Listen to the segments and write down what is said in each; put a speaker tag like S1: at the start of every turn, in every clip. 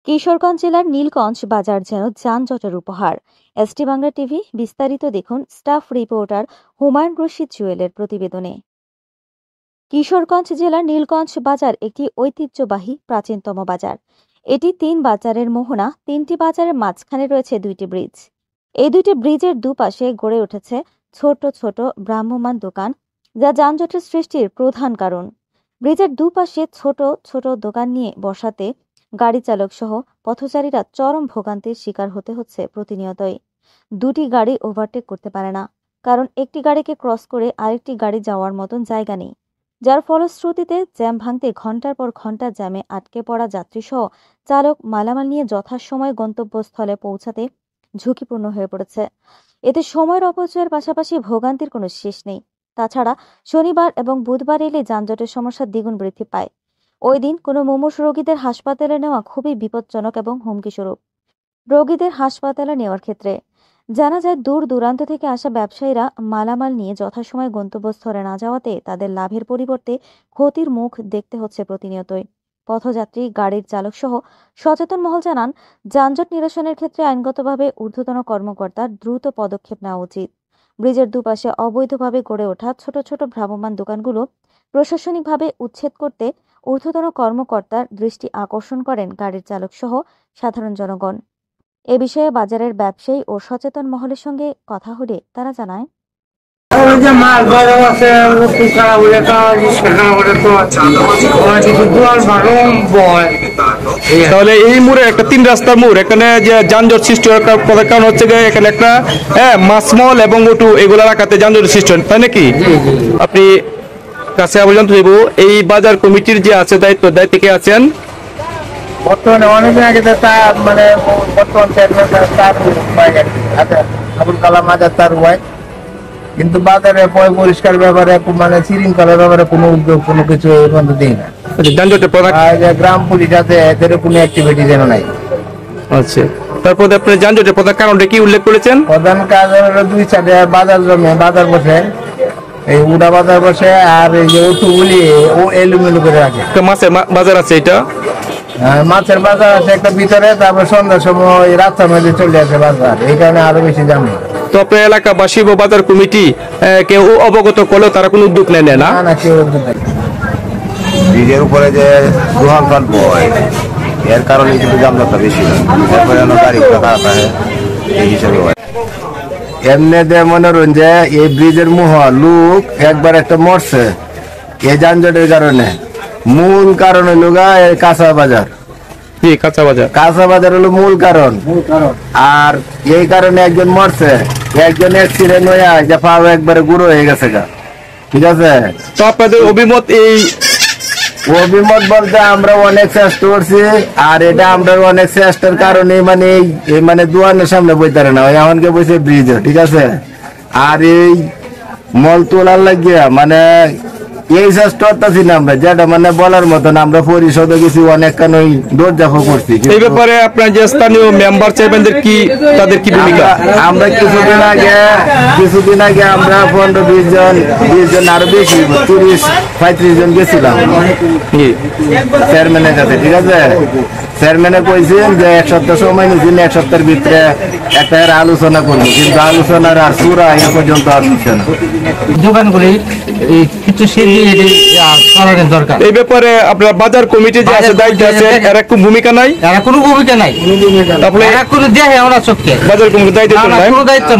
S1: কিশোরগঞ্জ জেলার নীলগঞ্জ বাজার যেন যানজটের উপহার। এসটি বাংলা টিভি বিস্তারিত দেখুন স্টাফ রিপোর্টার হুমায়ুন রশিদ জুয়েলের প্রতিবেদনে। কিশোরগঞ্জ জেলার নীলগঞ্জ বাজার একটি ঐতিহ্যবাহী প্রাচীনতম বাজার। এটি 3 বাজারের মোহনা। 3টি বাজারের মাঝখানে রয়েছে 2টি ব্রিজ। এই 2টি ব্রিজের দুপাশে গড়ে উঠেছে ছোট ছোট ভ্রাম্যমাণ দোকান, যা যানজটের সৃষ্টির প্রধান কারণ। ব্রিজের দুপাশে ছোট ছোট দোকান নিয়ে বসাতে গাড়ি চালক সহ পথচারীরা চরম ভোগান্তির শিকার হতে হচ্ছে প্রতিনিয়তই। 2টি গাড়ি ওভারটেক করতে পারে না, কারণ একটি গাড়িকে ক্রস করে আরেকটি গাড়ি যাওয়ার মতন জায়গা নেই, যার ফলশ্রুতিতে জ্যাম ভাঙতে ঘন্টার পর ঘন্টা জ্যামে আটকে পড়া যাত্রী সহ চালক মালামাল নিয়ে যথাসময়ে গন্তব্যস্থলে পৌঁছাতে ঝুঁকিপূর্ণ হয়ে পড়েছে। এতে সময়ের অপচয়ের পাশাপাশি ভোগান্তির কোনো শেষ নেই। তাছাড়া শনিবার এবং বুধবার এলে যানজটের সমস্যা দ্বিগুণ বৃদ্ধি পায়। ওই দিন কোনো মুমূর্ষু রোগীদের হাসপাতালে নেওয়া খুবই বিপজ্জনক এবং হুমকিস্বরূপ। রোগীদের হাসপাতালে নেওয়ার ক্ষেত্রে জানা যায়, দূর দূরান্ত থেকে আসা ব্যবসায়ীরা মালামাল নিয়ে যথাসময়ে গন্তব্যস্থলে না যাওয়াতে তাদের লাভের পরিবর্তে ক্ষতির মুখ দেখতে হচ্ছে প্রতিনিয়তই। পথযাত্রী, গাড়ির চালক সহ সচেতন মহল জানান, যানজট নিরসনের ক্ষেত্রে আইনগতভাবে ঊর্ধ্বতন কর্মকর্তার দ্রুত পদক্ষেপ নেওয়া উচিত। ব্রিজের দুপাশে অবৈধভাবে গড়ে ওঠা ছোট ছোট ভ্রাম্যমাণ দোকানগুলো প্রশাসনিকভাবে উচ্ছেদ করতে ঊর্ধ্বতন কর্মকর্তার দৃষ্টি আকর্ষণ করেন গাড়ির চালক সহ সাধারণ জনগণ। এ বিষয়ে বাজারের ব্যবসায়ী ও সচেতন মহলের সঙ্গে কথা হলে তারা জানায়,
S2: তাহলে এই মোড়ে একটা 3 রাস্তার মোড়, এখানে যে যানজট সৃষ্টি হওয়ার কারণ হচ্ছে যে এখানে একটা মাছমল এবং ওটু এগুলো রাখাতে যানজট সৃষ্টি হয়, তাই নাকি? আপনি কাছে আবেদন দেব, এই বাজার কমিটির যে আছে দায়িত্বে কে আছেন?
S3: বর্তমানে অনেকদিন আগে মানে বর্তমান আবুল কালাম আজাদ তার হয়, কিন্তু বাজারে পরিষ্কার ব্যাপারে মানে শৃঙ্খলার ব্যাপারে কোনো উদ্যোগ কোনো কিছু এই পর্যন্ত দিই না।
S2: যানজটের
S3: গ্রাম পুলিশ আছে, এদের কোনো অ্যাক্টিভিটি যেন নাই।
S2: আচ্ছা, তারপরে আপনি যানজটের প্রধান কারণটা কি উল্লেখ করেছেন?
S3: প্রধান কাজ হলো 2 সাইডে বাজার জমে, বাজার বসে, এই উড়া বাজার বসে, আর এই যে উঠুগুলি ও এলুমেলু করে রাখে।
S2: মাছের বাজার আছে, এটা
S3: মাছের বাজার আছে একটা ভিতরে, তারপর সন্ধ্যার সময় রাস্তার মধ্যে চলে আসে বাজার, এই কারণে আরো বেশি জাম।
S2: তো আপনার এলাকাবাসী বা বাজার কমিটি কেউ অবগত করলেও তারা কোনো উদ্যোগ নেয় না?
S3: না, কেউ উদ্যোগ নেয়।
S4: ব্রিজের উপরে যে দোহান ফান বয়, এর কারণে কিন্তু যানজটটা বেশি হয়, এরপরে গাড়ি ঘোড়া খারাপ হয় এই হিসাবে হয়। এমনিতে মনে করেন যে এই ব্রিজের মুহ লোক একবার একটা মরছে এই যানজটের কারণে। মূল কারণ হলো এই কাঁচা বাজার। কাঁচা বাজার হলো মূল কারণ। আর এই কারণে একজন মরছে, একজন অ্যাক্সিডেন্ট হয়ে যে পাও একবারে গুঁড়ো হয়ে গেছে গা। ঠিক আছে,
S2: তো আপনাদের অভিমত? এই
S4: অভিমত বলতে আমরা অনেক চেষ্টা করছি, আর এটা আমরা অনেক চেষ্টার কারণে মানে দোয়ানের সামনে বইতারে না, এমনকে বসে ব্রিজ। ঠিক আছে, আর এই মল তোলার লাগিয়া মানে এই চেষ্টা করতেছি না আমরা, যেটা মানে বলার মতন। আমরা পরিষদে গেছি, অনেক কানই দৌড়ঝাঁপ করছি।
S2: এই ব্যাপারে আপনার যে স্থানীয় মেম্বার চেয়ারম্যানদের তাদের কি ভূমিকা?
S4: আমরা কিছুদিন আগে আমরা 15-20 জন আরো বেশি 30-35 জন গেছিলাম চেয়ারম্যানের কাছে। ঠিক আছে, চেয়ারম্যানে কইছেন যে 1 সপ্তাহ সময় নিয়েছেন, 1 সপ্তাহের ভিতরে একটা আলোচনা করবো, কিন্তু আলোচনার আর চূড়া এ পর্যন্ত আসছে না।
S3: দোকানগুলি কিছু দরকার।
S2: এই ব্যাপারে আপনার বাজার কমিটি যে আছে, দায়িত্ব আছে, এরা কোনো ভূমিকা নাই?
S3: কোনো ভূমিকা নাই। কোনো দেখে ওরা চোখে বাজার কমিটির দায়িত্ব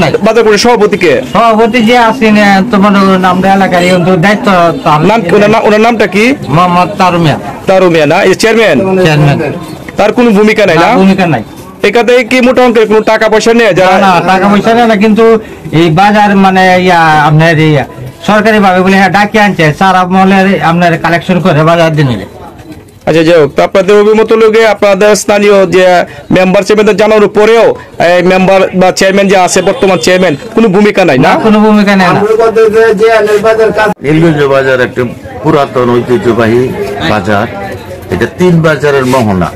S3: নাই।
S2: বাজার কমিটির সভাপতি
S3: যে আছেন তোমার আমরা এলাকার দায়িত্ব,
S2: ওনার নামটা কি?
S3: মোহাম্মদ
S2: তারুমিয়া না? এই চেয়ারম্যান, তার কোনো ভূমিকা নাই?
S3: ভূমিকা নাই।
S2: এখানে কি মোটা অঙ্কের কোনো টাকা পয়সা নেই?
S3: না, টাকা পয়সা নেই না, কিন্তু এই বাজার মানে আপনার সরকারি ভাবে বলে ডাকি আনছে, সারা মহলে আপনার কালেকশন করে বাজার দিয়ে নিলে।
S2: আচ্ছা, যাই হোক, তো আপনাদের অভিমত লোকে আপনাদের স্থানীয় যে মেম্বার চেয়ারম্যানদের জানানোর পরেও মেম্বার বা চেয়ারম্যান যে আছে, বর্তমান চেয়ারম্যান, কোনো ভূমিকা নাই? না, কোনো ভূমিকা নেই।
S4: নীলগঞ্জ বাজার একটা পুরাতন ঐতিহ্যবাহী বাজার। এটা 3 বাজারের মোহনা।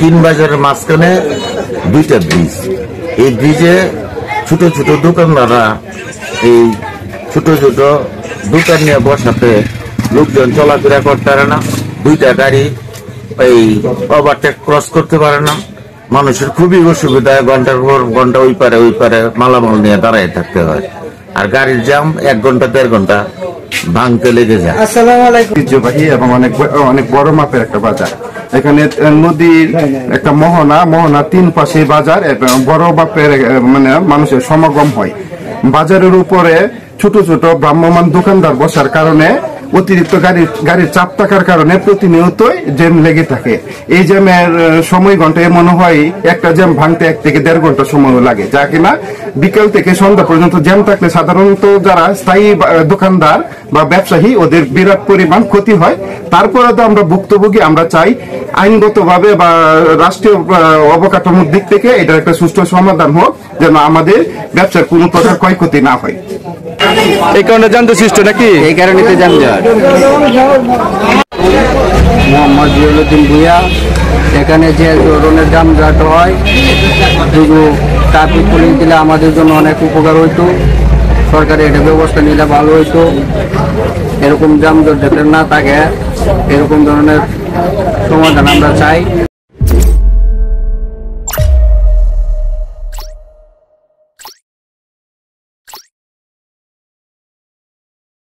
S4: 3 বাজারের মাঝখানে 2টা ব্রিজ। এই ব্রিজে ছোট ছোট দোকানদাররা এই ছোট ছোট দোকান নিয়ে বসাতে লোকজন চলাফেরা করতে পারে না। 2টা গাড়ি
S5: এই ওভারটেক ক্রস করতে পারে না, মানুষের খুবই অসুবিধা, ঘন্টার পর ঘন্টা ওই পারে মালামাল নিয়ে দাঁড়ায় থাকতে হয়, আর গাড়ির জ্যাম 1 ঘন্টা 1.5 ঘন্টা ভাঙতে লেগে যায়।
S6: ঐতিহ্যবাহী এবং অনেক বড় মাপের একটা বাজার। এখানে নদীর একটা মোহনা 3 পাশে বাজার এবং বড় মাপের মানে মানুষের সমাগম হয়। বাজারের উপরে ছোট ছোট ভ্রাম্যমান দোকানদার বসার কারণে অতিরিক্ত গাড়ির চাপ থাকার কারণে প্রতিনিয়তই জ্যাম লেগে থাকে। এই জ্যামের সময় ঘন্টায় মনে হয় একটা জ্যাম ভাঙতে 1 থেকে 1.5 ঘন্টা সময় লাগে, যা কিনা বিকেল থেকে সন্ধ্যা পর্যন্ত জ্যাম থাকলে সাধারণত যারা স্থায়ী দোকানদার বা ব্যবসায়ী ওদের বিরাট পরিমাণ ক্ষতি হয়। তারপরে তো আমরা ভুক্তভোগী, আমরা চাই আইনগতভাবে বা রাষ্ট্রীয় অবকাঠামোর দিক থেকে এটার একটা সুষ্ঠু সমাধান হোক, যেন আমাদের ব্যবসার কোনো প্রকার ক্ষয়ক্ষতি না হয়।
S2: এই কারণে যানজট সৃষ্টি নাকি?
S3: এই কারণে তো যানজট। মোহাম্মদ জিয়াউদ্দিন ভূঁইয়া। এখানে যে ধরনের যানজট হয়, শুধু ট্রাফিক পুলিশ দিলে আমাদের জন্য অনেক উপকার হইতো, সরকারি এটা ব্যবস্থা নিলে ভালো হইতো। এরকম যানজট যাতে না থাকে, এরকম ধরনের সমাধান আমরা চাই।